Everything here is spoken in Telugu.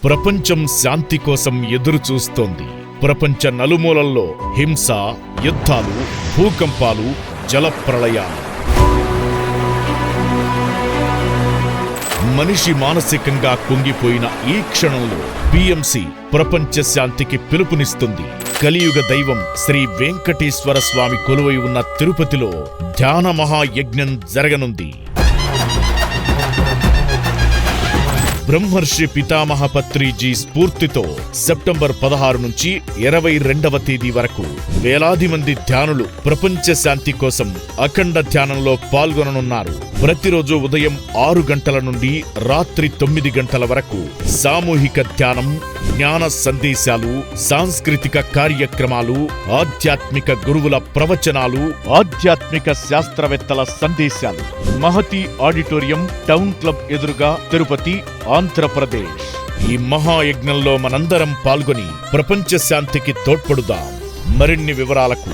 ప్రపంచం శాంతి కోసం ఎదురుచూస్తోంది. ప్రపంచ నలుమూలల్లో హింస, యుద్ధాలు, భూకంపాలు, జలప్రళయాలు. మనిషి మానసికంగా కుంగిపోయిన ఈ క్షణంలో పిఎంసి ప్రపంచ శాంతికి పిలుపునిస్తుంది. కలియుగ దైవం శ్రీ వెంకటేశ్వర స్వామి కొలువై ఉన్న తిరుపతిలో ధ్యాన మహాయజ్ఞం జరగనుంది. బ్రహ్మర్షి పితామహ పత్రిజీ స్ఫూర్తితో సెప్టెంబర్ 16 నుంచి 22వ తేదీ వరకు వేలాది మంది ధ్యానులు ప్రపంచ శాంతి కోసం అఖండ ధ్యానంలో పాల్గొననున్నారు. ప్రతిరోజు ఉదయం 6 గంటల నుండి రాత్రి 9 గంటల వరకు సామూహిక ధ్యానం, జ్ఞాన సందేశాలు, సాంస్కృతిక కార్యక్రమాలు, ఆధ్యాత్మిక గురువుల ప్రవచనాలు, ఆధ్యాత్మిక శాస్త్రవేత్తల సందేశాలు. మహతి ఆడిటోరియం, టౌన్ క్లబ్ ఎదురుగా, తిరుపతి, ఆంధ్రప్రదేశ్. ఈ మహాయజ్ఞంలో మనందరం పాల్గొని ప్రపంచ శాంతికి తోడ్పడుదాం. మరిన్ని వివరాలకు